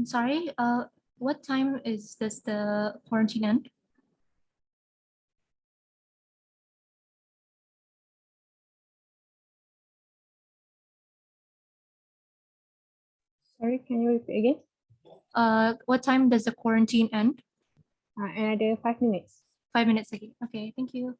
Sorry, what time does the quarantine end? Sorry, can you repeat again? What time does the quarantine end? Another 5 minutes. 5 minutes again. Okay, thank you.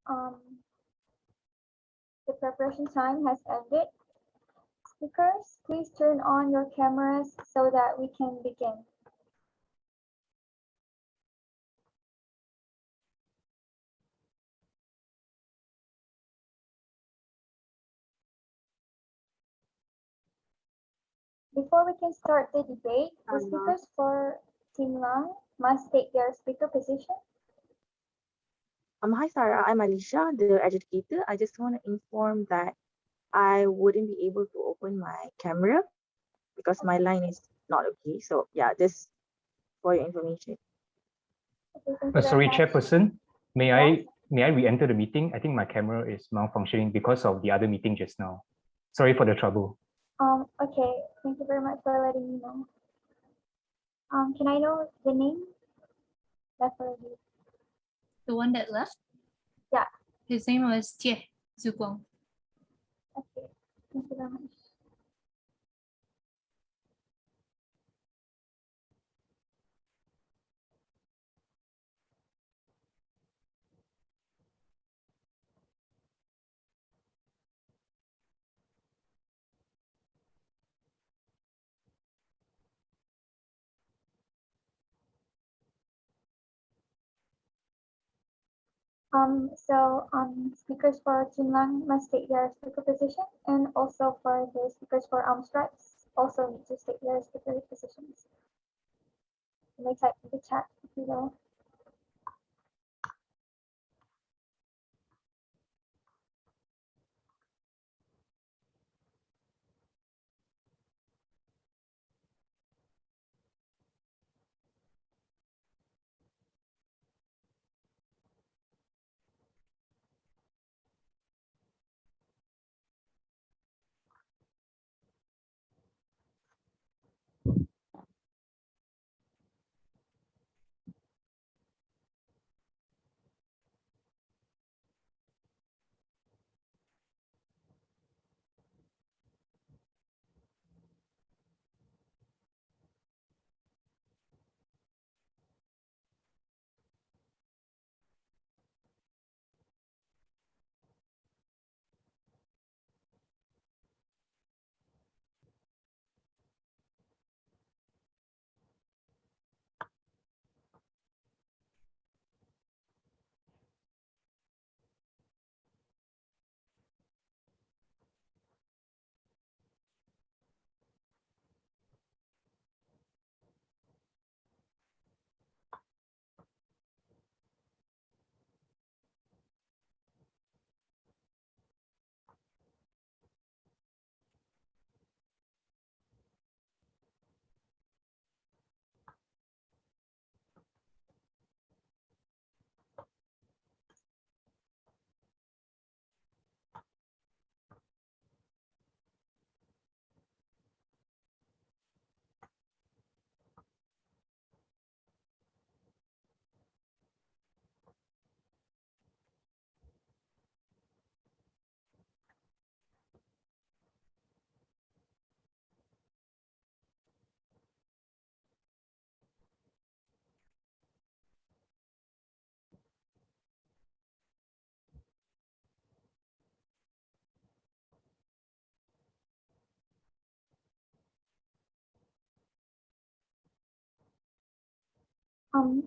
The preparation time has ended. Speakers, please turn on your cameras so that we can begin. Before we can start the debate, the speakers for Team Lang must take their speaker position. Hi, Sarah. I'm Alicia, the educator. I just want to inform that I wouldn't be able to open my camera because my line is not okay. So yeah, this for your information. Okay, thank you very Sorry, much. Chairperson, may Yes. I re-enter the meeting? I think my camera is malfunctioning because of the other meeting just now. Sorry for the trouble. Okay, thank you very much for letting me know. Can I know the name? That's already. The one that left? Yeah. His name was Tie Zuguang. Okay, thank you very much. Speakers for Team Lang must take their speaker position, and also for the speakers for Stripes also need to take their speaker positions. You may type in the chat if you will.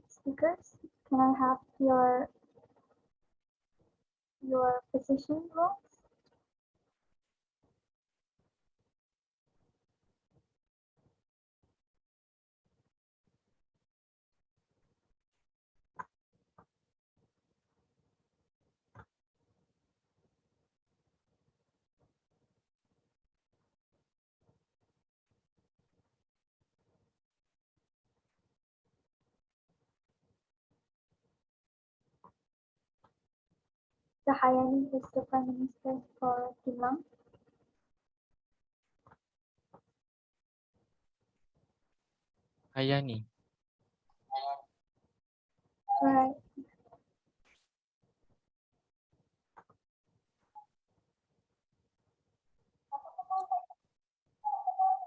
Speakers, can I have your position roles? Hayani is the Prime Minister for Team Lang. Hayani. Alright.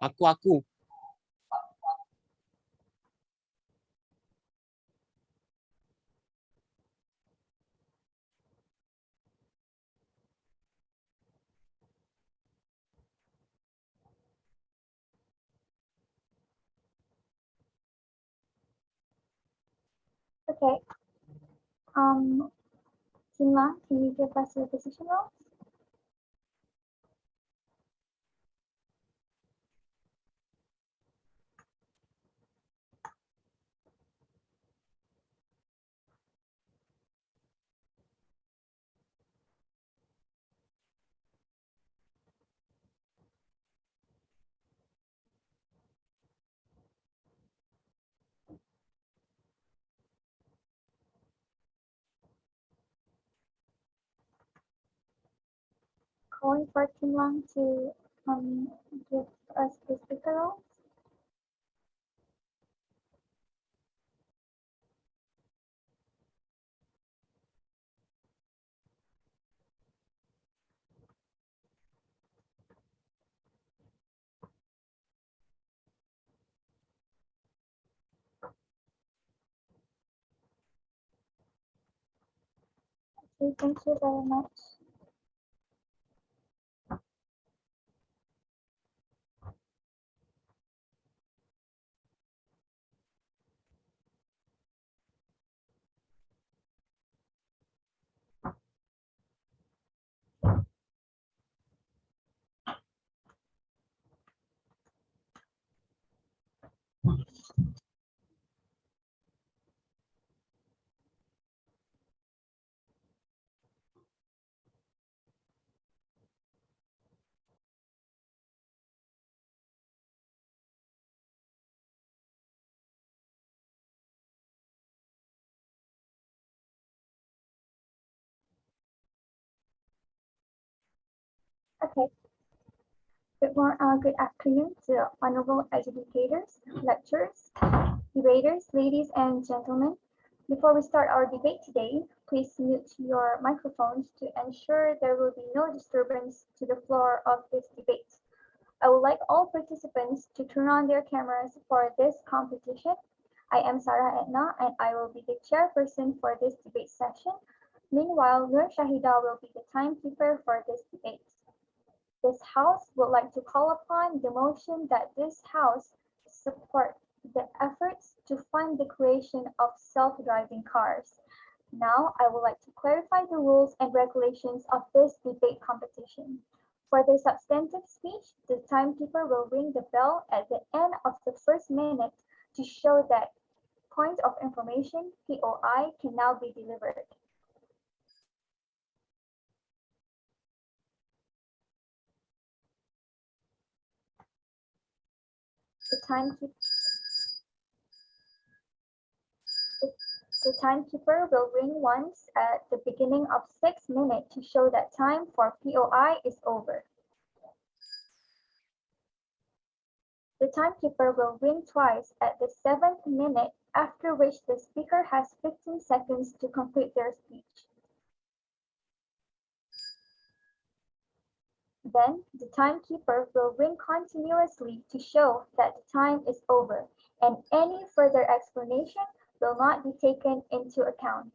Aku. Team Lang, can you give us your position roles? Calling for Team Lang to give us the speaker roles. Okay, thank you very much. Okay. Good afternoon to honorable educators, lecturers, debaters, ladies and gentlemen. Before we start our debate today, please mute your microphones to ensure there will be no disturbance to the floor of this debate. I would like all participants to turn on their cameras for this competition. I am Sarah Etna and I will be the chairperson for this debate session. Meanwhile, Nur Shahida will be the timekeeper for this debate. This House would like to call upon the motion that this House support the efforts to fund the creation of self-driving cars. Now, I would like to clarify the rules and regulations of this debate competition. For the substantive speech, the timekeeper will ring the bell at the end of the first minute to show that point of information, POI, can now be delivered. The timekeeper will ring once at the beginning of 6 minutes to show that time for POI is over. The timekeeper will ring twice at the 7th minute, after which the speaker has 15 seconds to complete their speech. Then, the timekeeper will ring continuously to show that the time is over, and any further explanation will not be taken into account.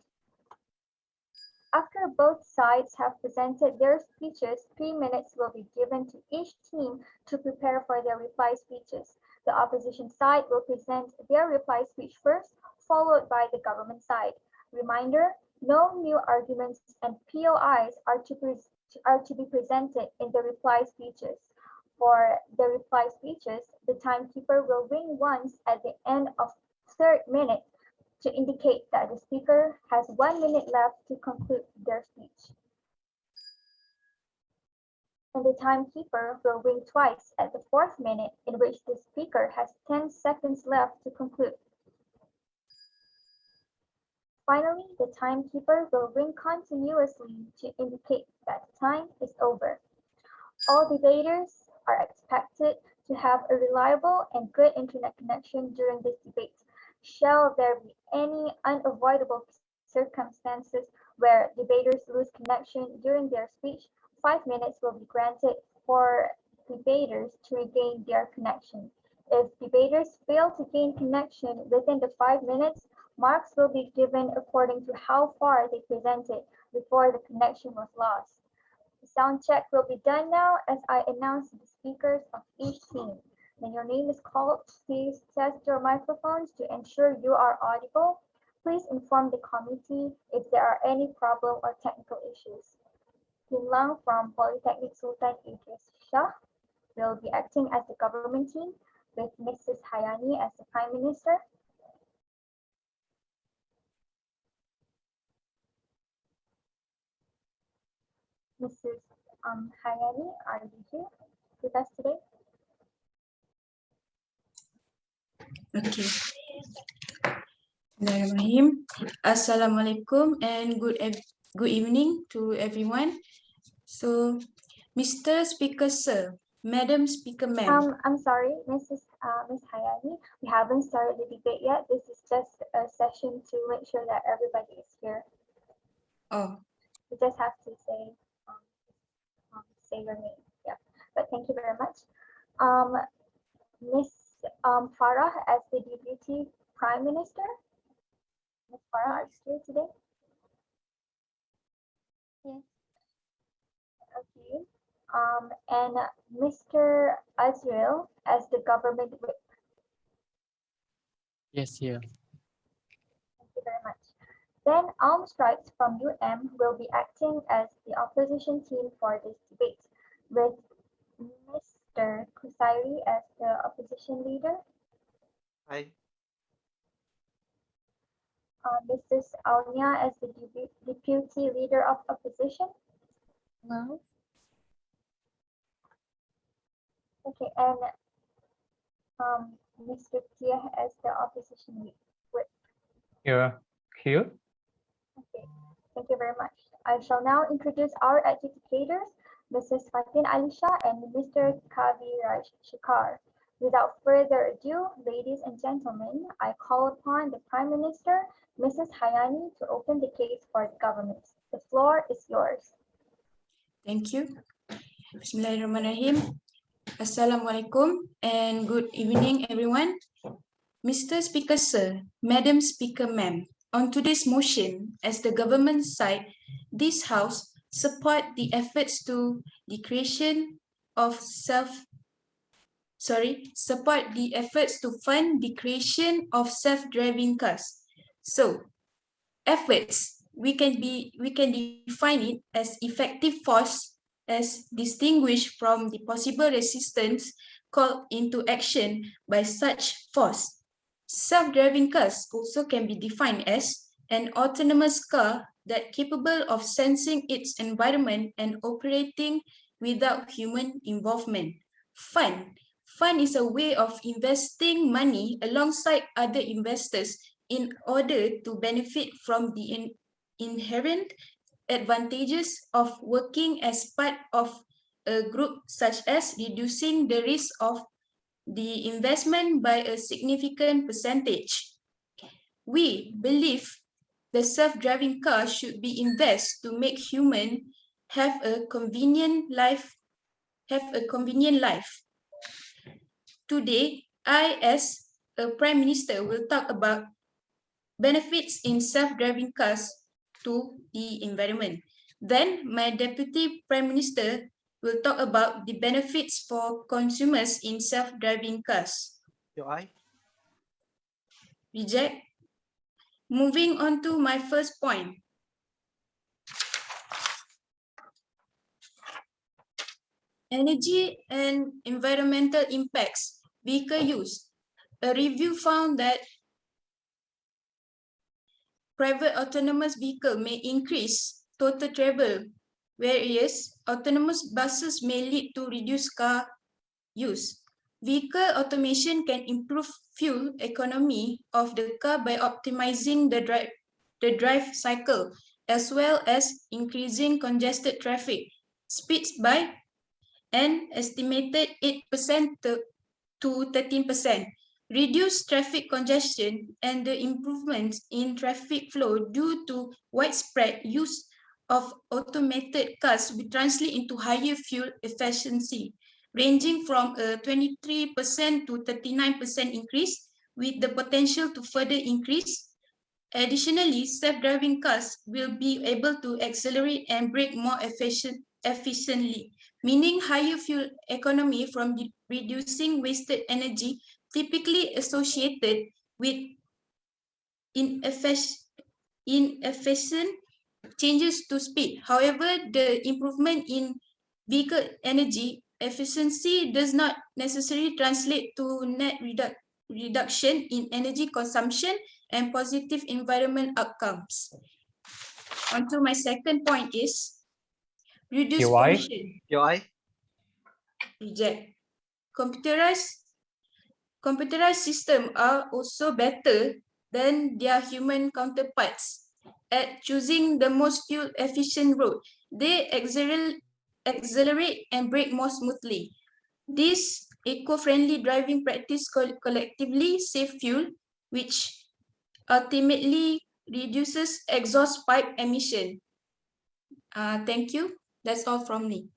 After both sides have presented their speeches, 3 minutes will be given to each team to prepare for their reply speeches. The opposition side will present their reply speech first, followed by the government side. Reminder, no new arguments and POIs are to be presented in the reply speeches. For the reply speeches, the timekeeper will ring once at the end of 3rd minute to indicate that the speaker has 1 minute left to conclude their speech. And the timekeeper will ring twice at the 4th minute, in which the speaker has 10 seconds left to conclude. Finally, the timekeeper will ring continuously to indicate that time is over. All debaters are expected to have a reliable and good internet connection during this debate. Shall there be any unavoidable circumstances where debaters lose connection during their speech, 5 minutes will be granted for debaters to regain their connection. If debaters fail to gain connection within the 5 minutes, marks will be given according to how far they presented before the connection was lost. The sound check will be done now as I announce the speakers of each team. When your name is called, please test your microphones to ensure you are audible. Please inform the committee if there are any problem or technical issues. Kim Lang from Polytechnic Sultan Idris Shah will be acting as the government team with Mrs. Hayani as the Prime Minister. Mrs. Hayani, are you here with us today? Okay. Bismillahirrahmanirrahim. Assalamualaikum and good evening to everyone. So, Mr. Speaker Sir, Madam Speaker Ma'am. I'm sorry, Miss Hayani, we haven't started the debate yet. This is just a session to make sure that everybody is here. Oh, You just have to say your name. Yeah, but thank you very much. Miss Farah as the Deputy Prime Minister. Miss Farah, are you here today? Yes. Okay. And Mr. Azrael as the Government Whip. Yes, here. Thank you very much. Then Strikes from UM will be acting as the opposition team for this debate, with Mr. Kusairi as the opposition leader, Hi. Mrs. Aunia as the deputy leader of opposition. Hello. Okay, and Mr. Tia as the opposition whip. Here. Okay, thank you very much. I shall now introduce our adjudicators, Mrs. Fatin Alisha and Mr. Kaviraj Shikar. Without further ado, ladies and gentlemen, I call upon the Prime Minister, Mrs. Hayani, to open the case for the government. The floor is yours. thank you. Bismillahirrahmanirrahim. Assalamualaikum and good evening, everyone. Mr. Speaker Sir, Madam Speaker Ma'am, on today's motion, as the government side, this House support the efforts to the creation of support the efforts to fund the creation of self-driving cars. So, efforts, we can define it as effective force as distinguished from the possible resistance called into action by such force. Self-driving cars also can be defined as an autonomous car that capable of sensing its environment and operating without human involvement. Fund is a way of investing money alongside other investors in order to benefit from the inherent advantages of working as part of a group, such as reducing the risk of the investment by a significant percentage. We believe the self-driving car should be invested to make humans have a convenient life. Today, I, as a Prime Minister, will talk about benefits in self-driving cars to the environment. Then, my Deputy Prime Minister will talk about the benefits for consumers in self-driving cars. UI. Reject. Moving on to my first point. Energy and environmental impacts, vehicle use. A review found that private autonomous vehicle may increase total travel, whereas autonomous buses may lead to reduced car use. Vehicle automation can improve fuel economy of the car by optimizing the drive cycle, as well as increasing congested traffic speeds by an estimated 8% to 13%. Reduce traffic congestion and the improvements in traffic flow due to widespread use of automated cars will translate into higher fuel efficiency, ranging from a 23% to 39% increase, with the potential to further increase. Additionally, self-driving cars will be able to accelerate and brake more efficiently, meaning higher fuel economy from reducing wasted energy typically associated with inefficient changes to speed. However, the improvement in vehicle energy efficiency does not necessarily translate to net reduction in energy consumption and positive environment outcomes. On to my second point is reduce POI? pollution. POI? Reject. Computerized systems are also better than their human counterparts at choosing the most fuel efficient route. They accelerate and brake more smoothly. This eco-friendly driving practice collectively save fuel, which ultimately reduces exhaust pipe emission. Thank you. That's all from me.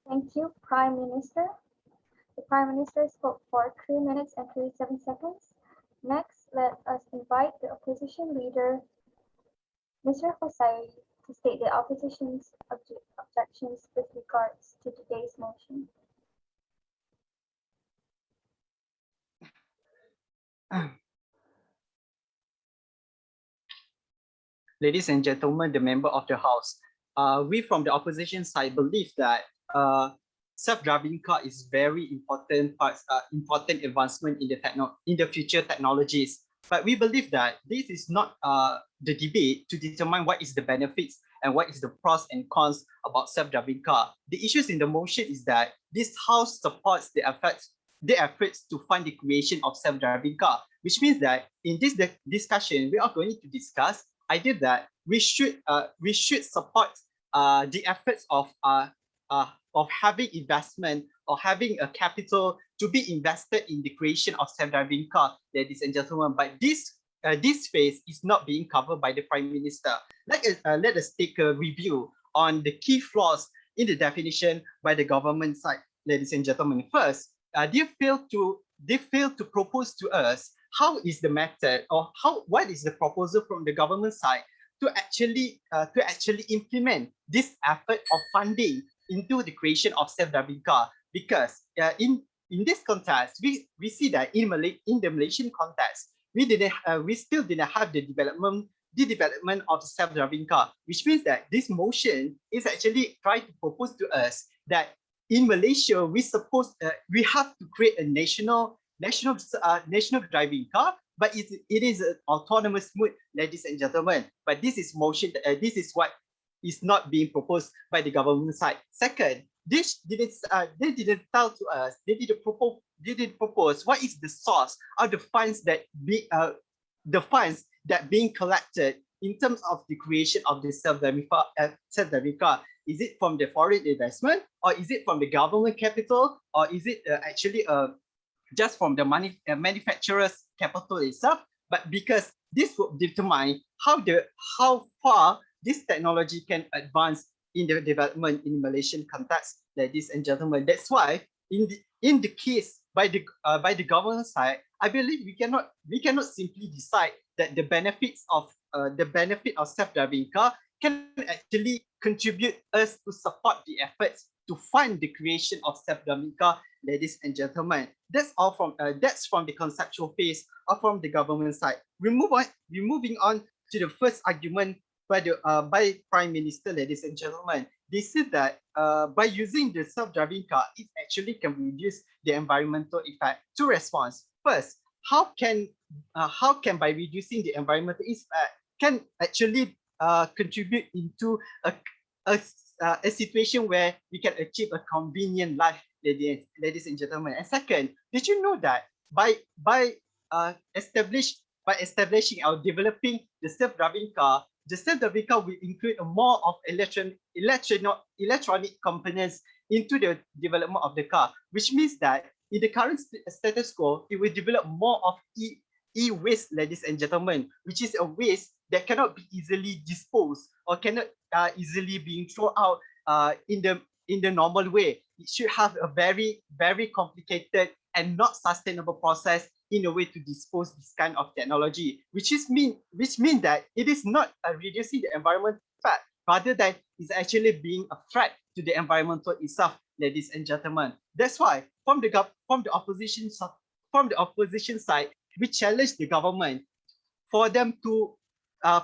Thank you, Prime Minister. The Prime Minister spoke for 3 minutes and 37 seconds. Next, let us invite the opposition leader, Mr. Hossairi, to state the opposition's objections with regards to today's motion. Ladies and gentlemen, the member of the House, we from the opposition side believe that self-driving car is very important advancement in the future technologies. But we believe that this is not the debate to determine what is the benefits and what is the pros and cons about self-driving car. The issues in the motion is that this House supports the efforts to fund the creation of self-driving car, which means that in this discussion, we are going to discuss either that we should support the efforts of having investment or having a capital to be invested in the creation of self-driving car, ladies and gentlemen. But this phase is not being covered by the Prime Minister. Let us take a review on the key flaws in the definition by the government side, ladies and gentlemen. First, they failed to propose to us how is the method or what is the proposal from the government side to actually implement this effort of funding into the creation of self-driving car. Because in this context, we see that in the Malaysian context, we still didn't have the development of the self-driving car, which means that this motion is actually trying to propose to us that in Malaysia we have to create a national driving car, but it is an autonomous mode, ladies and gentlemen. But this is motion. This is what is not being proposed by the government side. Second, they didn't tell to us. They didn't propose what is the source of the funds that being collected in terms of the creation of the self-driving car. Is it from the foreign investment, or is it from the government capital, or is it actually just from the manufacturer's capital itself? But because this will determine how far this technology can advance in the development in the Malaysian context, ladies and gentlemen. That's why in the case by the government side, I believe we cannot simply decide that the benefit of self-driving car can actually contribute us to support the efforts to fund the creation of self-driving car, ladies and gentlemen. That's all from the conceptual phase or from the government side. We're moving on to the first argument by Prime Minister, ladies and gentlemen. They said that by using the self-driving car, it actually can reduce the environmental effect. Two response. First, how can by reducing the environmental effect can actually contribute into a situation where we can achieve a convenient life, ladies and gentlemen. And second, did you know that by establishing or developing the self-driving car, the self-driving car will include more of electronic components into the development of the car, which means that in the current status quo, it will develop more of e-waste, ladies and gentlemen, which is a waste that cannot be easily disposed or cannot easily being thrown out in the normal way. It should have a very, very complicated and not sustainable process in a way to dispose this kind of technology, which mean that it is not reducing the environmental effect, rather than it's actually being a threat to the environmental itself, ladies and gentlemen. That's why from the opposition side, we challenge the government for them to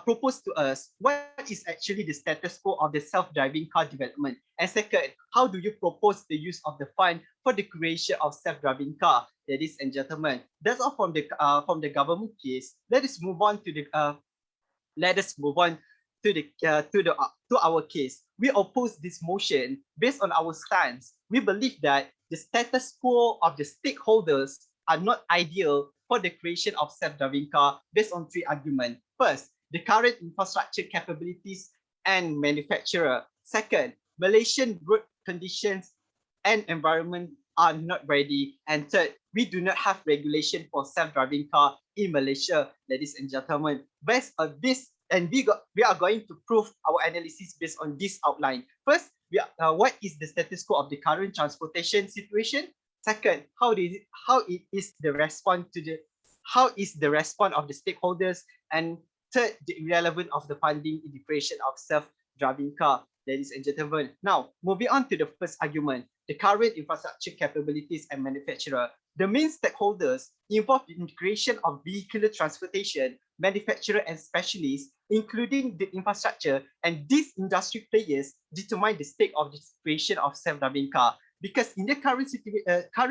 propose to us what is actually the status quo of the self-driving car development. And second, how do you propose the use of the fund for the creation of self-driving car, ladies and gentlemen? That's all from the government case. Let us move on to our case. We oppose this motion based on our stance. We believe that the status quo of the stakeholders are not ideal for the creation of self-driving car based on three arguments. First, the current infrastructure capabilities and manufacturer. Second, Malaysian road conditions and environment are not ready. And third, we do not have regulation for self-driving car in Malaysia, ladies and gentlemen. Based on this, and we are going to prove our analysis based on this outline. First, what is the status quo of the current transportation situation? Second, how is the response of the stakeholders? And third, the irrelevance of the funding in the creation of self-driving car, ladies and gentlemen. Now, moving on to the first argument, the current infrastructure capabilities and manufacturer. The main stakeholders involved in the creation of vehicular transportation, manufacturer and specialists, including the infrastructure, and these industry players determine the state of the creation of self-driving car. Because in the current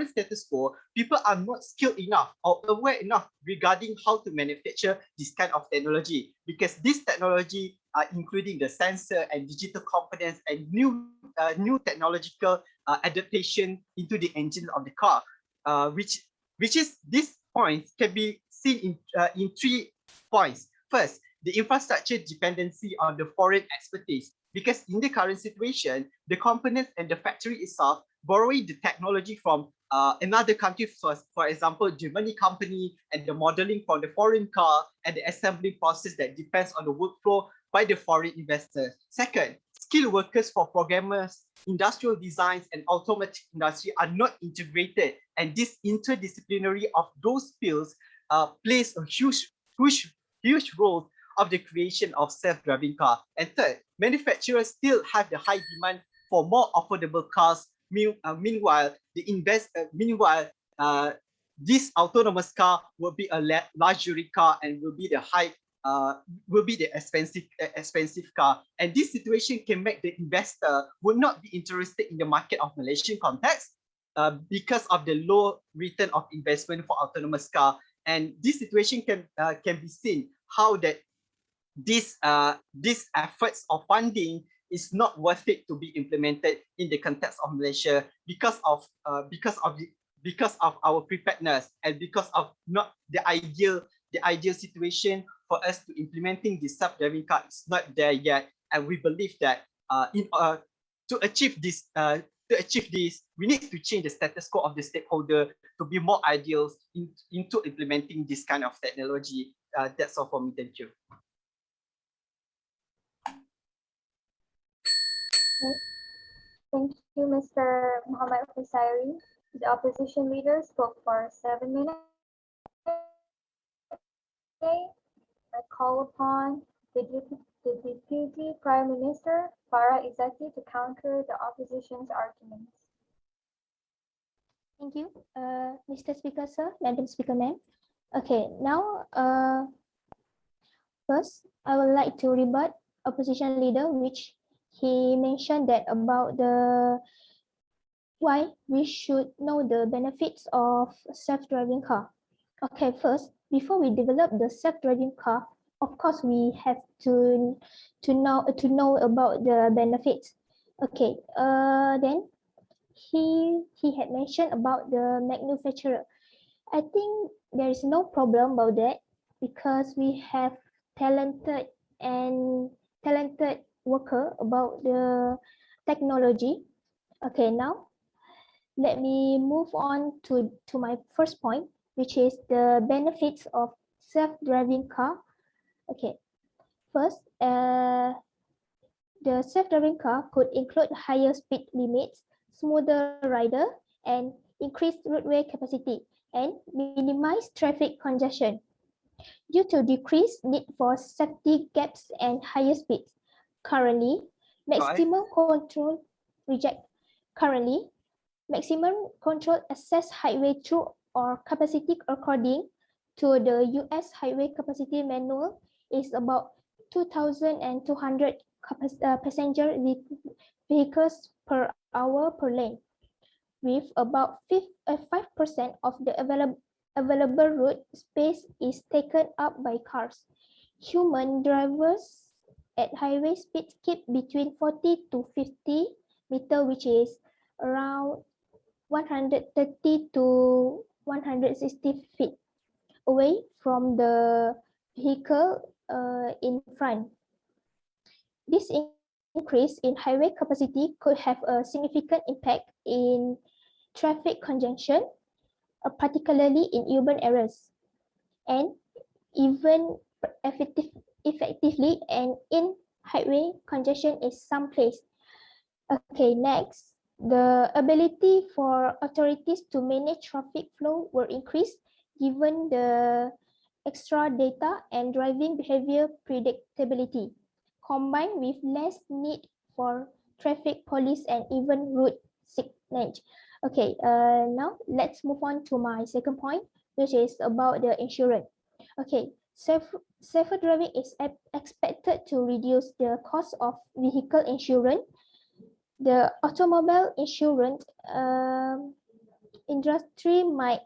status quo, people are not skilled enough or aware enough regarding how to manufacture this kind of technology. Because this technology, including the sensor and digital components and new technological adaptation into the engine of the car, which is these points can be seen in 3 points. First, the infrastructure dependency on the foreign expertise. Because in the current situation, the components and the factory itself borrowing the technology from another country, for example, Germany company, and the modeling from the foreign car and the assembly process that depends on the workflow by the foreign investors. Second, skilled workers for programmers, industrial designs, and automotive industry are not integrated, and this interdisciplinary of those fields plays a huge role of the creation of self-driving car. And third, manufacturers still have the high demand for more affordable cars. Meanwhile, this autonomous car will be a luxury car and will be the expensive car. And this situation can make the investor would not be interested in the market of Malaysian context because of the low return of investment for autonomous car. And this situation can be seen how that these efforts of funding is not worth it to be implemented in the context of Malaysia because of our preparedness and because of not the ideal situation for us to implementing the self-driving car is not there yet. And we believe that to achieve this, we need to change the status quo of the stakeholder to be more ideal into implementing this kind of technology. That's all for me. Thank you. Thank you, Mr. Muhammad Husairi. The opposition leader spoke for 7 minutes. I call upon the Deputy Prime Minister, Farah Izzati, to counter the opposition's arguments. Thank you, Mr. Speaker, sir, Madam Speaker, ma'am. Okay, now, first, I would like to rebut opposition leader, which he mentioned that about the why we should know the benefits of self-driving car. Okay, first, before we develop the self-driving car, of course we have to know about the benefits. Okay, then he had mentioned about the manufacturer. I think there is no problem about that because we have talented worker about the technology. Okay, now let me move on to my first point, which is the benefits of self-driving car. Okay, first, the self-driving car could include higher speed limits, smoother rider, and increased roadway capacity, and minimize traffic congestion due to decreased need for safety gaps and higher speeds. Currently, maximum control Currently, maximum controlled access highway through or capacity according to the US Highway Capacity Manual is about 2,200 passenger vehicles per hour per lane, with about 5% of the available road space is taken up by cars. Human drivers at highway speeds keep between 40 to 50 meter, which is around 130 to 160 feet away from the vehicle in front. This increase in highway capacity could have a significant impact in traffic congestion, particularly in urban areas, and even effectively and in highway congestion in some place. Okay, next, the ability for authorities to manage traffic flow will increase given the extra data and driving behavior predictability, combined with less need for traffic police and even route signage. Okay, now let's move on to my second point, which is about the insurance. Okay, safer driving is expected to reduce the cost of vehicle insurance. The automobile insurance industry might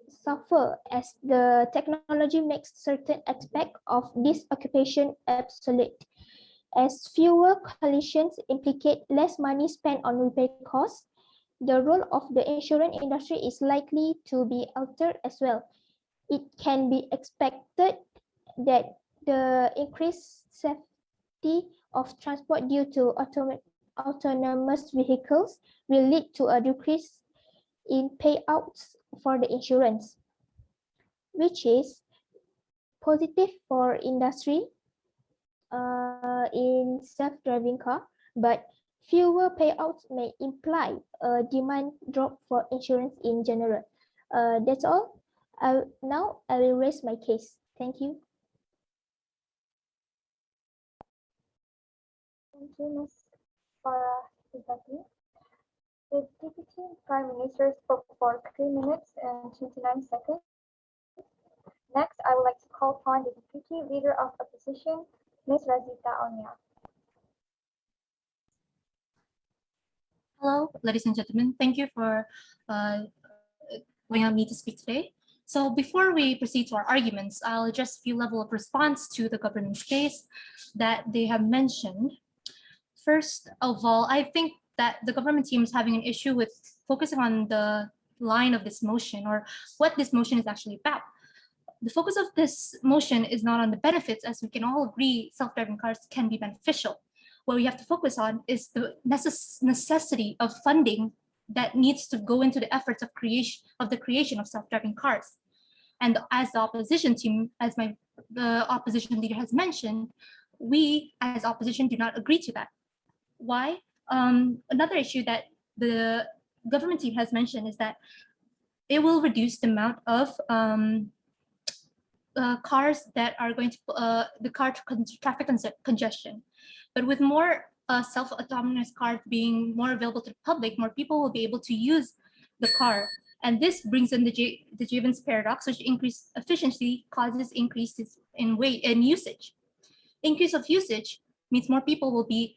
suffer as the technology makes certain aspects of this occupation obsolete. As fewer collisions implicate less money spent on repair costs, the role of the insurance industry is likely to be altered as well. It can be expected that the increased safety of transport due to autonomous vehicles will lead to a decrease in payouts for the insurance, which is positive for industry in self-driving car, but fewer payouts may imply a demand drop for insurance in general. That's all. Now I will raise my case. Thank you. Thank you, Ms. Farah Izaki. The Deputy Prime Minister spoke for 3 minutes and 29 seconds. Next, I would like to call upon the Deputy Leader of Opposition, Ms. Razita Almia. Hello, ladies and gentlemen. Thank you for allowing me to speak today. So before we proceed to our arguments, I'll address a few level of response to the government's case that they have mentioned. First of all, I think that the government team is having an issue with focusing on the line of this motion or what this motion is actually about. The focus of this motion is not on the benefits, as we can all agree self-driving cars can be beneficial. What we have to focus on is the necessity of funding that needs to go into the efforts of the creation of self-driving cars. And as the opposition team, as the opposition leader has mentioned, we as opposition do not agree to that. Why? Another issue that the government team has mentioned is that it will reduce the amount of cars that are going to traffic congestion. But with more self-autonomous cars being more available to the public, more people will be able to use the car. And this brings in the Jevons paradox, which increased efficiency causes increases in weight and usage. Increase of usage means more people will be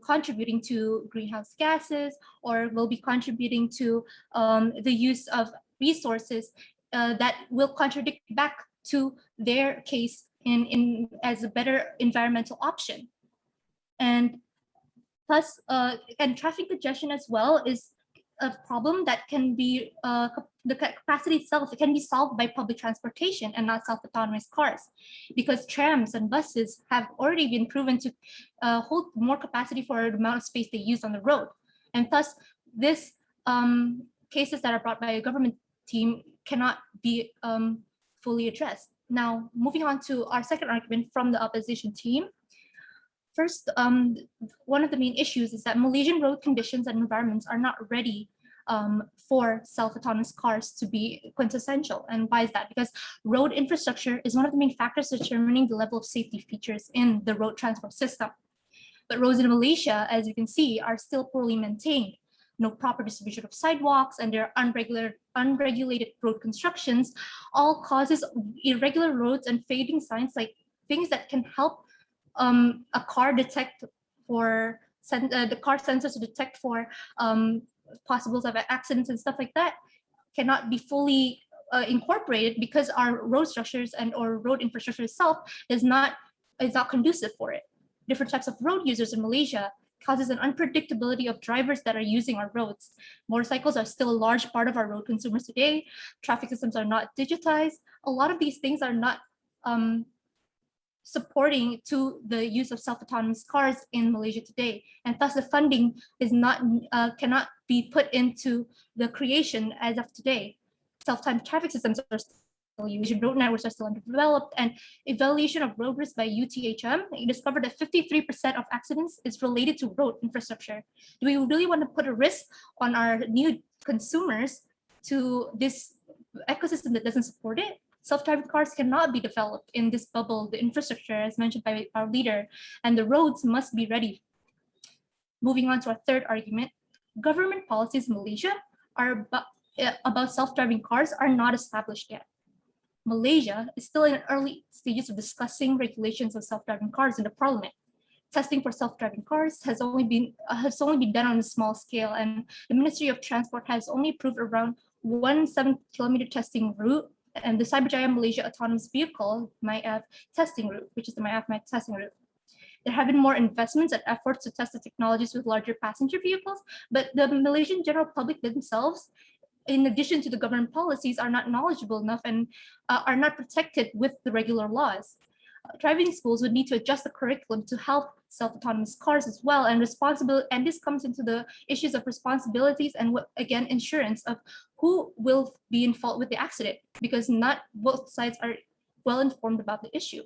contributing to greenhouse gases or will be contributing to the use of resources that will contradict back to their case as a better environmental option. And plus, and traffic congestion as well is a problem that can be, the capacity itself, it can be solved by public transportation and not self-autonomous cars, because trams and buses have already been proven to hold more capacity for the amount of space they use on the road. And thus, this cases that are brought by a government team cannot be fully addressed. Now, moving on to our second argument from the opposition team. First, one of the main issues is that Malaysian road conditions and environments are not ready for self-autonomous cars to be quintessential. And why is that? Because road infrastructure is one of the main factors determining the level of safety features in the road transport system. But roads in Malaysia, as you can see, are still poorly maintained. no proper distribution of sidewalks, and their unregulated road constructions all causes irregular roads and fading signs, like things that can help a car detect for the car sensors to detect for possibles of accidents and stuff like that cannot be fully incorporated because our road structures and or road infrastructure itself is not conducive for it. Different types of road users in Malaysia causes an unpredictability of drivers that are using our roads. Motorcycles are still a large part of our road consumers today. Traffic systems are not digitized. A lot of these things are not supporting to the use of self-autonomous cars in Malaysia today, and thus the funding is not cannot be put into the creation as of today. Self-timed traffic systems are still used, road networks are still underdeveloped, and evaluation of road risk by UTHM discovered that 53% of accidents is related to road infrastructure. Do we really want to put a risk on our new consumers to this ecosystem that doesn't support it? Self-driving cars cannot be developed in this bubble, the infrastructure as mentioned by our leader, and the roads must be ready. Moving on to our third argument, government policies in Malaysia are about self-driving cars are not established yet. Malaysia is still in early stages of discussing regulations of self-driving cars in the parliament. Testing for self-driving cars has only been done on a small scale, and the Ministry of Transport has only approved around 1 7-kilometer testing route, and the Cyberjaya Malaysia Autonomous Vehicle MyF testing route, which is the MyF testing route. There have been more investments and efforts to test the technologies with larger passenger vehicles, but the Malaysian general public themselves, in addition to the government policies, are not knowledgeable enough and are not protected with the regular laws. Driving schools would need to adjust the curriculum to help self-autonomous cars as well, and this comes into the issues of responsibilities and again insurance of who will be in fault with the accident, because not both sides are well informed about the issue.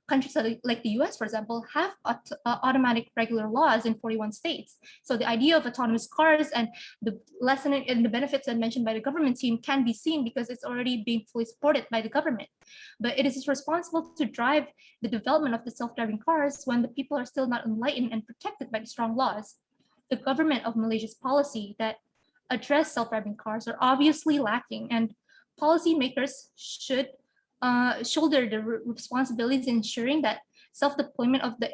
Countries like the US, for example, have automatic regular laws in 41 states. So the idea of autonomous cars and the lessening and the benefits that mentioned by the government team can be seen because it's already being fully supported by the government. But it is responsible to drive the development of the self-driving cars when the people are still not enlightened and protected by the strong laws. The government of Malaysia's policy that address self-driving cars are obviously lacking, and policymakers should shoulder the responsibilities in ensuring that self-deployment of the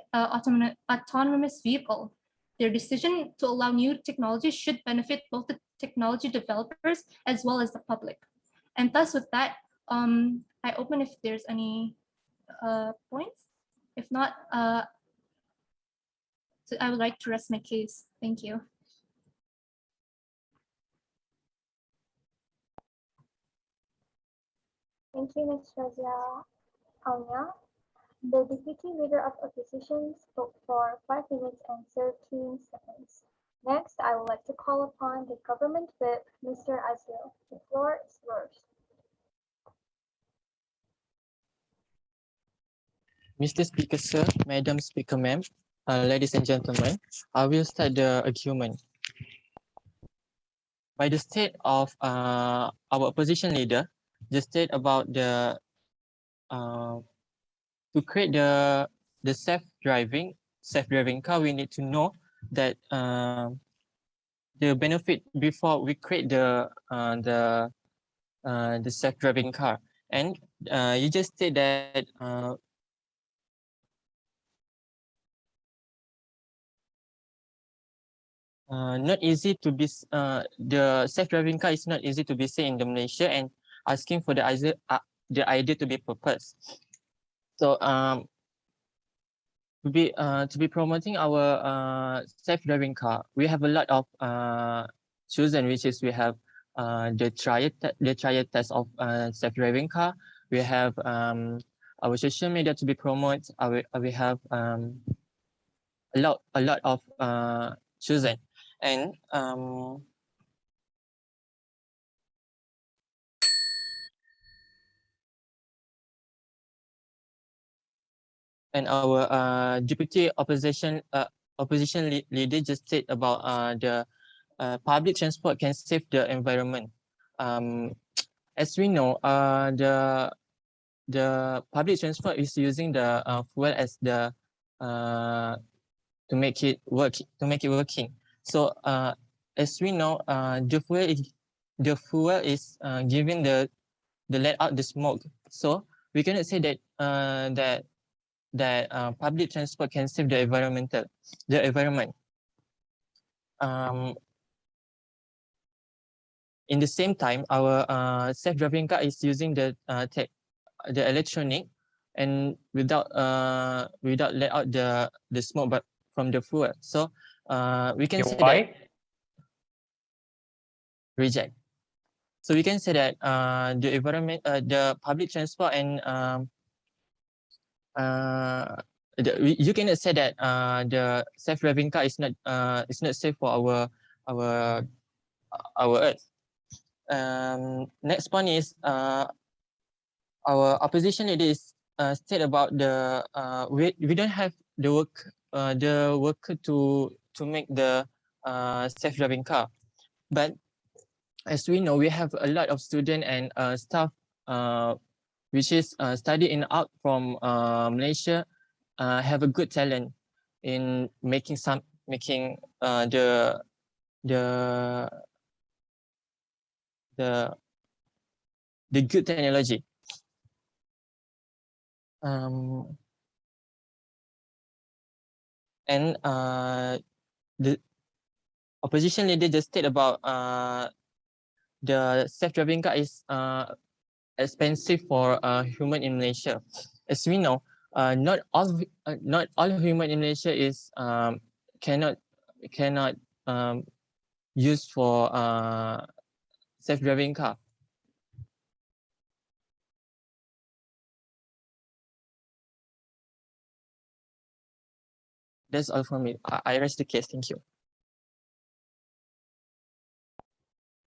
autonomous vehicle. Their decision to allow new technologies should benefit both the technology developers as well as the public. And thus with that, I open if there's any points. If not, so I would like to rest my case. Thank you. Thank you, Ms. Razia Alnya. The Deputy Leader of Opposition spoke for 5 minutes and 13 seconds. Next, I would like to call upon the Government Whip, Mr. Azil. The floor is yours. Mr. Speaker, sir, Madam Speaker, ma'am, ladies and gentlemen, I will start the argument. By the state of our opposition leader, the state about the to create the self-driving car, we need to know that the benefit before we create the self-driving car. And you just said that not easy to be the self-driving car is not easy to be seen in the Malaysia, and asking for the idea to be proposed. So to be promoting our self-driving car, we have a lot of chosen, which is we have the trial test of self-driving car. We have our social media to be promoted. We have a lot of chosen, and our deputy opposition leader just said about the public transport can save the environment. As we know, the public transport is using the fuel as the to make it working. So as we know, the fuel is giving the let out the smoke. So we cannot say that public transport can save the environment. In the same time, our self-driving car is using the electronic, and without let out the smoke but from the fuel. So we can say that Why? reject. So we can say that the environment, the public transport, and you cannot say that the self-driving car is not safe for our Earth. Next point is our opposition leader is state about the we don't have the worker to make the self-driving car, but as we know, we have a lot of students and staff which is studying out from Malaysia, have a good talent in making the good technology. And the opposition leader just state about the self-driving car is expensive for human in Malaysia. As we know, not all human in Malaysia is cannot use for self-driving car. That's all from me. I rest the case. Thank you.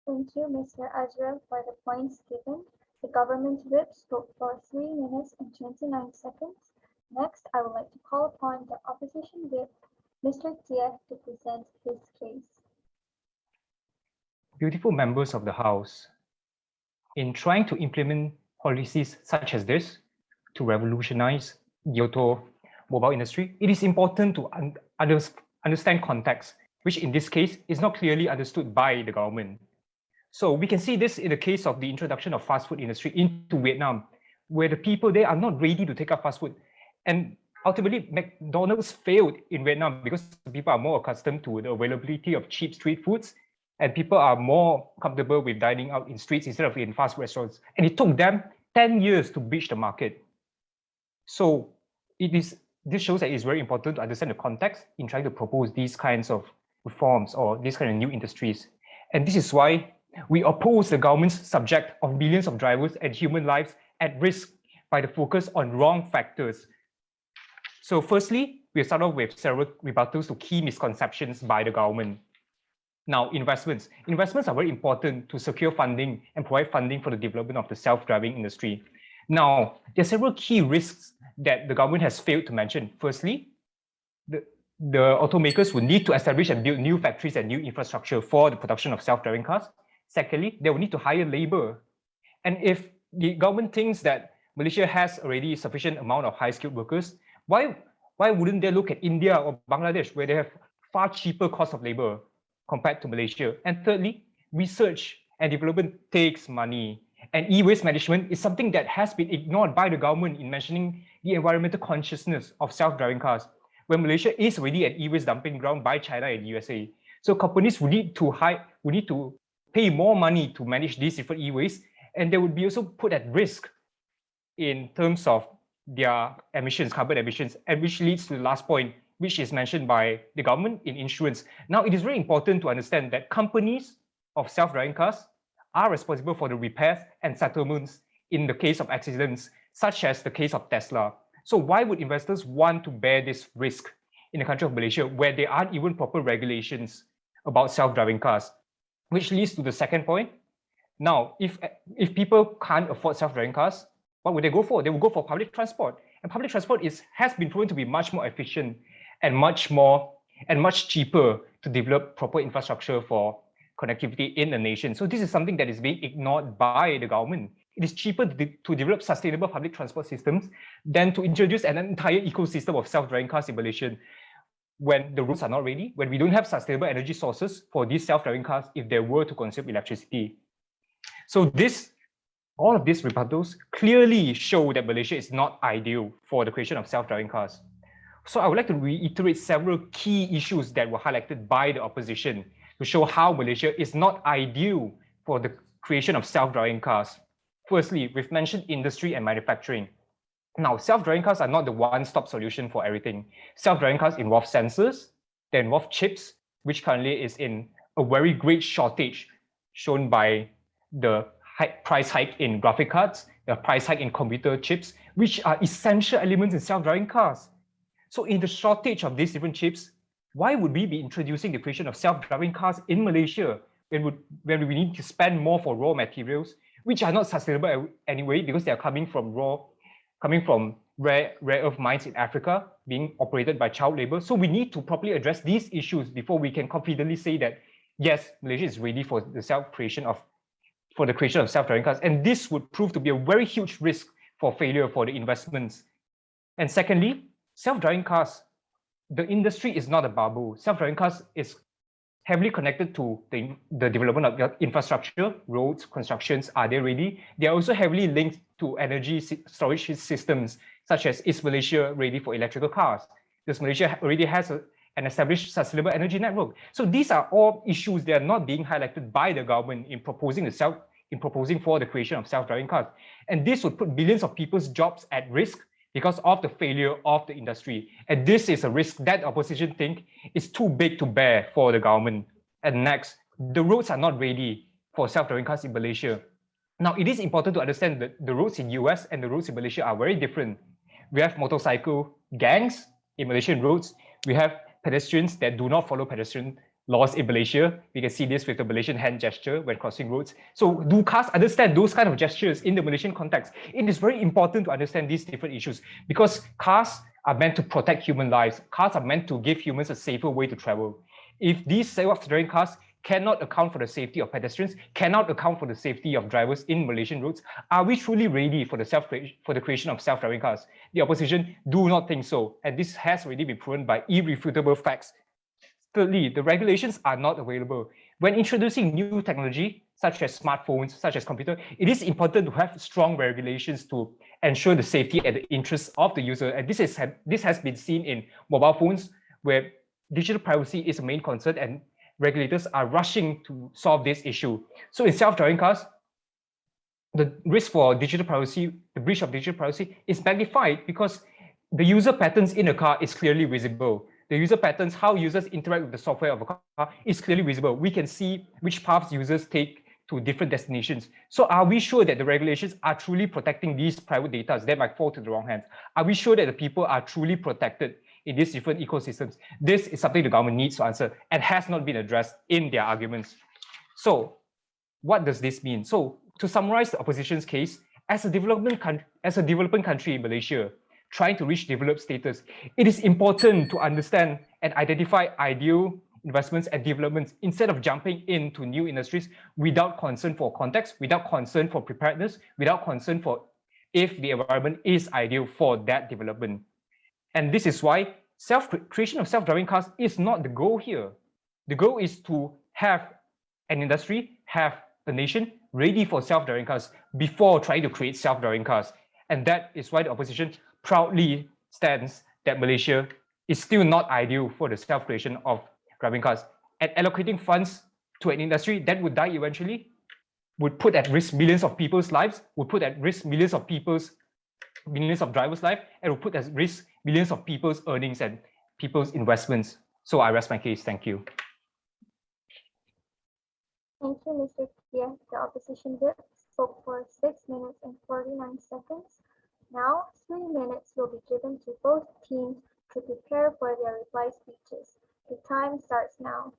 Thank you, Mr. Azra, for the points given. The government whip spoke for 3 minutes and 29 seconds. Next, I would like to call upon the opposition whip, Mr. Tia, to present his case. Beautiful members of the House, in trying to implement policies such as this to revolutionize the automobile industry, it is important to understand context, which in this case is not clearly understood by the government. So we can see this in the case of the introduction of fast food industry into Vietnam, where the people there are not ready to take up fast food. And ultimately, McDonald's failed in Vietnam because people are more accustomed to the availability of cheap street foods, and people are more comfortable with dining out in streets instead of in fast restaurants. And it took them 10 years to reach the market. So this shows that it's very important to understand the context in trying to propose these kinds of reforms or these kind of new industries. And this is why we oppose the government's subject of millions of drivers and human lives at risk by the focus on wrong factors. So firstly, we'll start off with several rebuttals to key misconceptions by the government. Now, investments. Investments are very important to secure funding and provide funding for the development of the self-driving industry. Now, there are several key risks that the government has failed to mention. Firstly, the automakers will need to establish and build new factories and new infrastructure for the production of self-driving cars. Secondly, they will need to hire labor. And if the government thinks that Malaysia has already sufficient amount of high-skilled workers, why wouldn't they look at India or Bangladesh, where they have far cheaper cost of labor compared to Malaysia? And thirdly, research and development takes money. And e-waste management is something that has been ignored by the government in mentioning the environmental consciousness of self-driving cars, when Malaysia is already an e-waste dumping ground by China and USA. So companies would need to pay more money to manage these different e-waste, and they would be also put at risk in terms of their emissions, carbon emissions, and which leads to the last point, which is mentioned by the government in insurance. Now, it is very important to understand that companies of self-driving cars are responsible for the repairs and settlements in the case of accidents, such as the case of Tesla. So why would investors want to bear this risk in the country of Malaysia, where there aren't even proper regulations about self-driving cars? Which leads to the second point. Now, if people can't afford self-driving cars, what would they go for? They will go for public transport. And public transport has been proven to be much more efficient and much cheaper to develop proper infrastructure for connectivity in the nation. So this is something that is being ignored by the government. It is cheaper to develop sustainable public transport systems than to introduce an entire ecosystem of self-driving cars in Malaysia, when the roads are not ready, when we don't have sustainable energy sources for these self-driving cars if they were to consume electricity. So all of these rebuttals clearly show that Malaysia is not ideal for the creation of self-driving cars. So I would like to reiterate several key issues that were highlighted by the opposition to show how Malaysia is not ideal for the creation of self-driving cars. Firstly, we've mentioned industry and manufacturing. Now, self-driving cars are not the one-stop solution for everything. Self-driving cars involve sensors, they involve chips, which currently is in a very great shortage, shown by the price hike in graphic cards, the price hike in computer chips, which are essential elements in self-driving cars. So in the shortage of these different chips, why would we be introducing the creation of self-driving cars in Malaysia when we need to spend more for raw materials, which are not sustainable anyway because they are coming from rare earth mines in Africa being operated by child labor. So we need to properly address these issues before we can confidently say that yes, Malaysia is ready for the creation of self-driving cars. And this would prove to be a very huge risk for failure for the investments. And secondly, self-driving cars, the industry is not a bubble. Self-driving cars is heavily connected to the development of infrastructure, roads, constructions. Are they ready? They are also heavily linked to energy storage systems, such as is Malaysia ready for electrical cars? Does Malaysia already has an established sustainable energy network? So these are all issues that are not being highlighted by the government in proposing for the creation of self-driving cars. And this would put billions of people's jobs at risk because of the failure of the industry. And this is a risk that opposition think is too big to bear for the government. And next, the roads are not ready for self-driving cars in Malaysia. Now, it is important to understand that the roads in US and the roads in Malaysia are very different. We have motorcycle gangs in Malaysian roads. We have pedestrians that do not follow pedestrian laws in Malaysia. We can see this with the Malaysian hand gesture when crossing roads. So do cars understand those kind of gestures in the Malaysian context? It is very important to understand these different issues because cars are meant to protect human lives. Cars are meant to give humans a safer way to travel. If these self-driving cars cannot account for the safety of pedestrians, cannot account for the safety of drivers in Malaysian roads, are we truly ready for the creation of self-driving cars? The opposition do not think so, and this has already been proven by irrefutable facts. Thirdly, the regulations are not available. When introducing new technology, such as smartphones, such as computer, it is important to have strong regulations to ensure the safety and the interests of the user. And this has been seen in mobile phones, where digital privacy is a main concern, and regulators are rushing to solve this issue. So in self-driving cars, the risk for digital privacy, the breach of digital privacy is magnified because the user patterns in a car is clearly visible. The user patterns, how users interact with the software of a car is clearly visible. We can see which paths users take to different destinations. So are we sure that the regulations are truly protecting these private data that might fall to the wrong hands? Are we sure that the people are truly protected in these different ecosystems? This is something the government needs to answer and has not been addressed in their arguments. So what does this mean? So to summarize the opposition's case, as a developing country in Malaysia, trying to reach developed status, it is important to understand and identify ideal investments and developments instead of jumping into new industries without concern for context, without concern for preparedness, without concern for if the environment is ideal for that development. And this is why creation of self-driving cars is not the goal here. The goal is to have an industry, have a nation ready for self-driving cars before trying to create self-driving cars. And that is why the opposition proudly stands that Malaysia is still not ideal for the self-creation of driving cars. And allocating funds to an industry that would die eventually would put at risk millions of people's lives, would put at risk millions of drivers' lives, and would put at risk millions of people's earnings and people's investments. So I rest my case. Thank you. Thank you, Mr. Kia. The opposition whip spoke for 6 minutes and 49 seconds. Now, 3 minutes will be given to both teams to prepare for their reply speeches. The time starts now.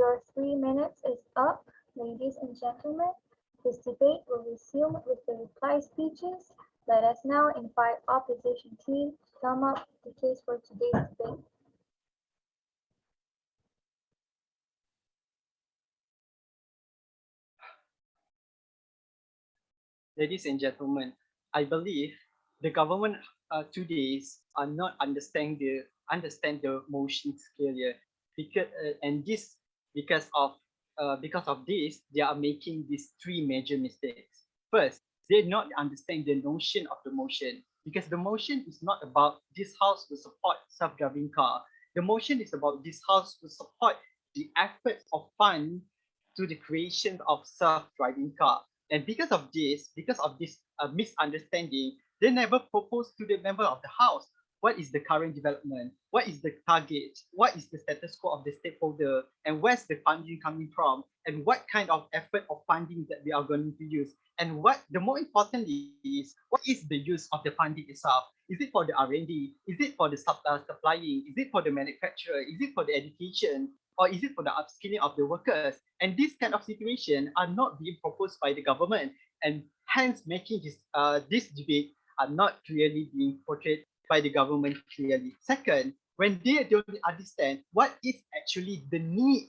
Your 3 minutes is up, ladies and gentlemen. This debate will resume with the reply speeches. Let us now invite opposition team to sum up the case for today's debate. Ladies and gentlemen, I believe the government today are not understand the motions clearly, because and this because of this they are making these three major mistakes. First, they not understand the notion of the motion, because the motion is not about this house to support self-driving car. The motion is about this house to support the efforts of fund to the creation of self-driving car. And because of this misunderstanding, they never proposed to the member of the house what is the current development, what is the target, what is the status quo of the stakeholder, and where's the funding coming from, and what kind of effort of funding that we are going to use. And what the more importantly is, what is the use of the funding itself? Is it for the R&D? Is it for the supplying? Is it for the manufacturer? Is it for the education? Or is it for the upskilling of the workers? And this kind of situation are not being proposed by the government, and hence making this debate are not clearly being portrayed by the government clearly. Second, when they don't understand what is actually the need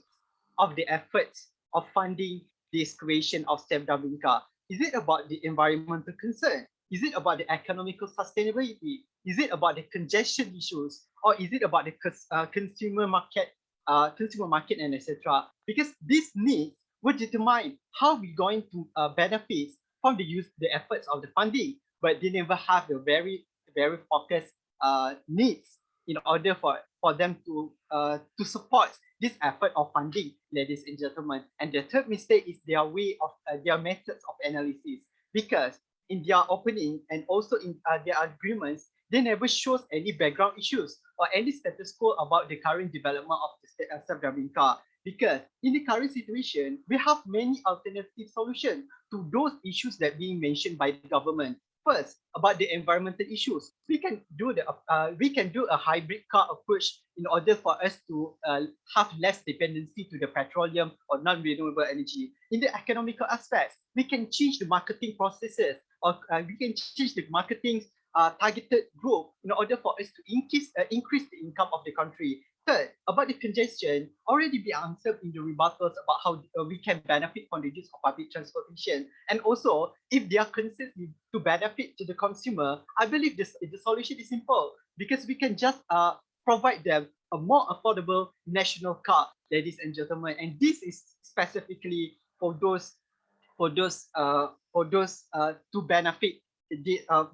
of the efforts of funding this creation of self-driving car. Is it about the environmental concern? Is it about the economical sustainability? Is it about the congestion issues? Or is it about the consumer market and etc.? Because these needs will determine how we're going to benefit from the efforts of the funding, but they never have the very focused needs in order for them to support this effort of funding, ladies and gentlemen. And the third mistake is their way of their methods of analysis, because in their opening and also in their agreements, they never shows any background issues or any status quo about the current development of the self-driving car. Because in the current situation, we have many alternative solutions to those issues that being mentioned by the government. First, about the environmental issues, we can do a hybrid car approach in order for us to have less dependency to the petroleum or non-renewable energy. In the economical aspects, we can change the marketing processes, or we can change the marketing targeted group in order for us to increase the income of the country. Third, about the congestion, already be answered in the rebuttals about how we can benefit from the use of public transportation. And also, if they are concerned to benefit to the consumer, I believe the solution is simple, because we can just provide them a more affordable national car, ladies and gentlemen. And this is specifically for those to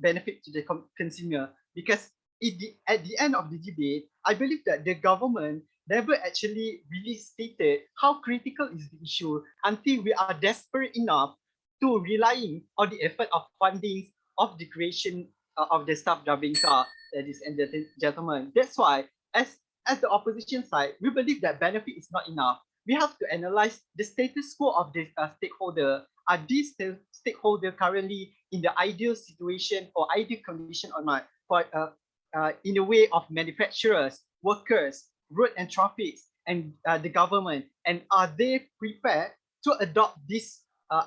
benefit to the consumer. Because at the end of the debate, I believe that the government never actually really stated how critical is the issue until we are desperate enough to relying on the effort of funding of the creation of the self-driving car, ladies and gentlemen. That's why, as the opposition side, we believe that benefit is not enough. We have to analyze the status quo of the stakeholder. Are these stakeholders currently in the ideal situation or ideal condition or not? For in the way of manufacturers, workers, road and traffic, and the government, and are they prepared to adopt these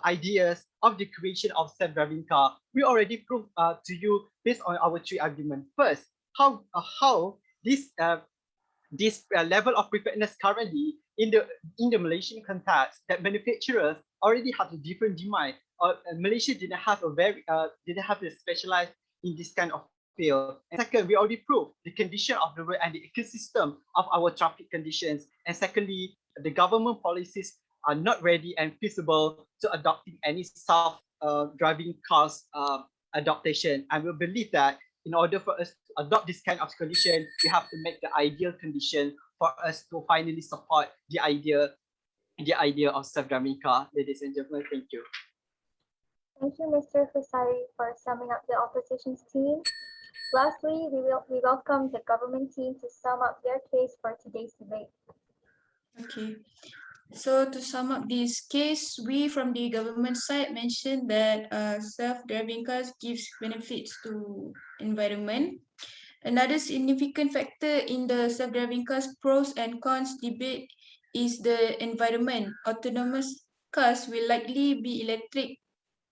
ideas of the creation of self-driving car? We already proved to you based on our three arguments. First, how this level of preparedness currently in the Malaysian context, that manufacturers already have a different demand, or Malaysia didn't have a specialized in this kind of field. And second, we already proved the condition of the road and the ecosystem of our traffic conditions. And secondly, the government policies are not ready and feasible to adopting any self-driving cars adaptation. And we believe that in order for us to adopt this kind of condition, we have to make the ideal condition for us to finally support the idea of self-driving car. Ladies and gentlemen, thank you. Thank you, Mr. Husari, for summing up the opposition's team. Lastly, we welcome the government team to sum up their case for today's debate. Okay. So to sum up this case, we from the government side mentioned that self-driving cars gives benefits to environment. Another significant factor in the self-driving cars pros and cons debate is the environment. Autonomous cars will likely be electric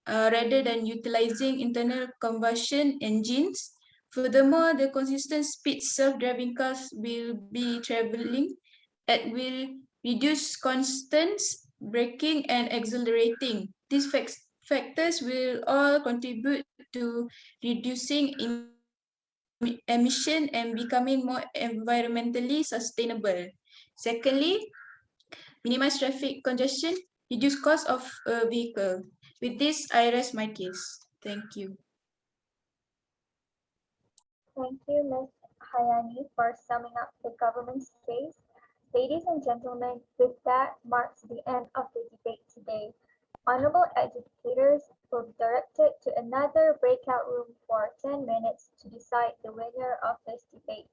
rather than utilizing internal combustion engines. Furthermore, the consistent speed self-driving cars will be traveling at will reduce constants, braking and accelerating. These factors will all contribute to reducing emission and becoming more environmentally sustainable. Secondly, minimize traffic congestion, reduce cost of a vehicle. With this, I rest my case. Thank you. Thank you, Ms. Hayani, for summing up the government's case. Ladies and gentlemen, with that marks the end of the debate today. Honorable educators will be directed to another breakout room for 10 minutes to decide the winner of this debate.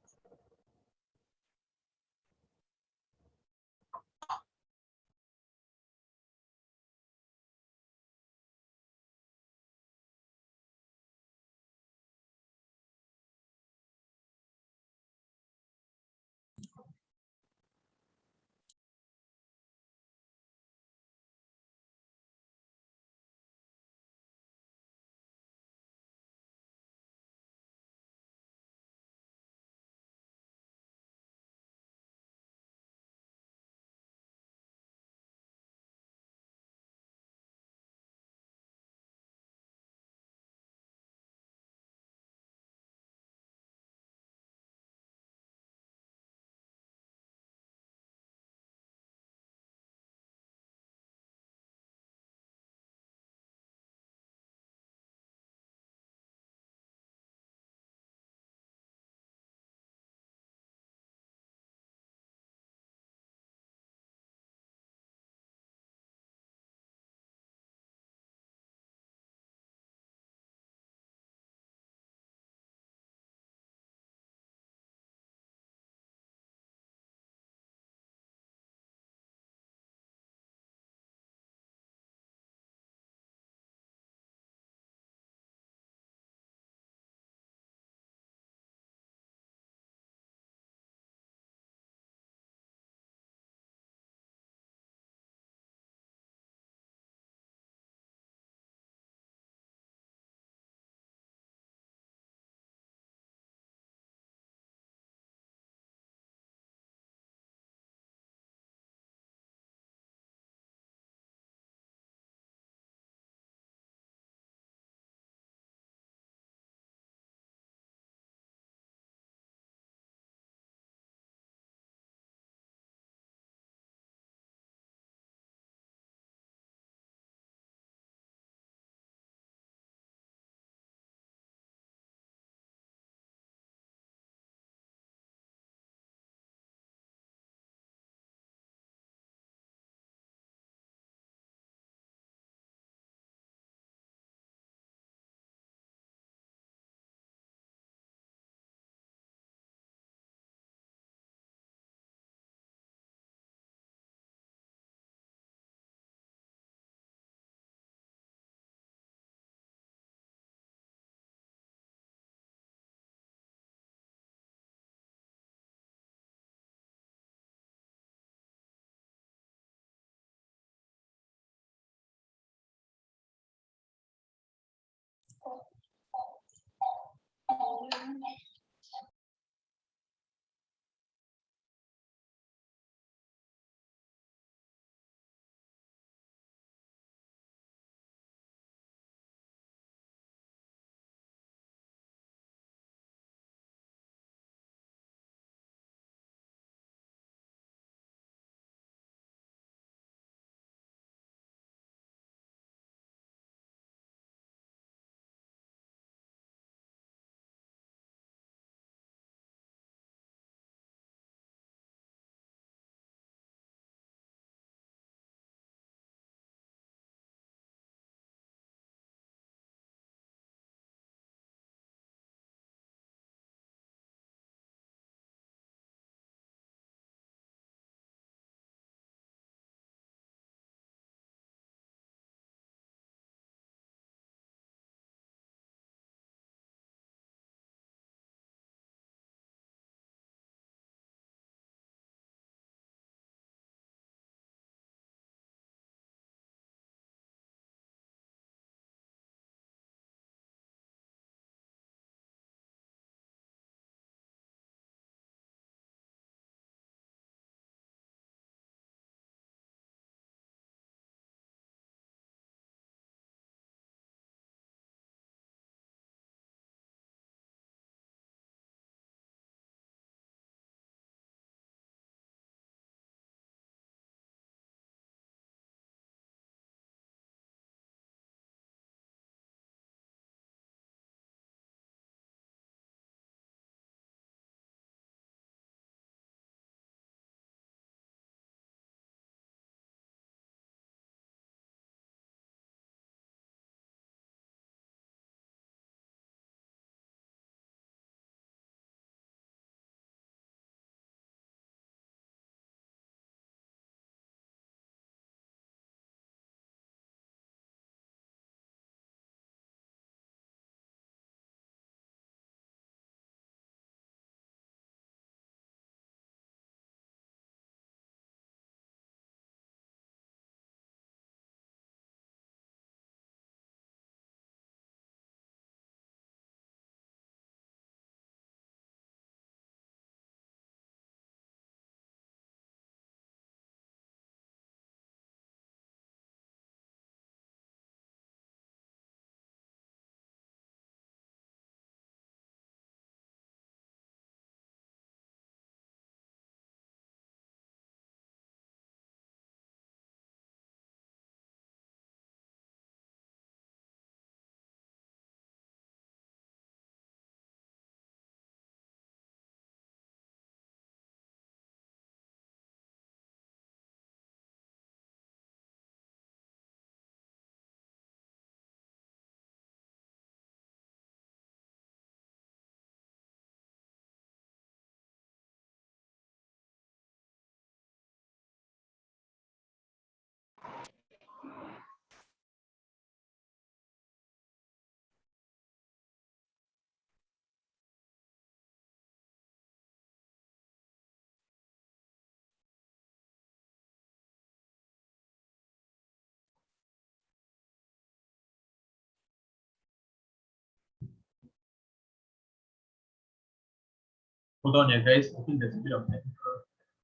Hold on, yeah, guys. I think there's a bit of technical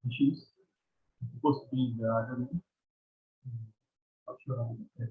issues. It's supposed to be in the other room. Not sure how to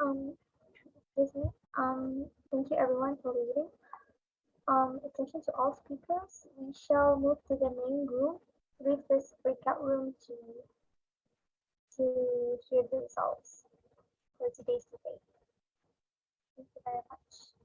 Excuse me. Thank you everyone for waiting. Attention to all speakers. We shall move to the main room with this breakout room to hear the results for today's debate. Thank you very much.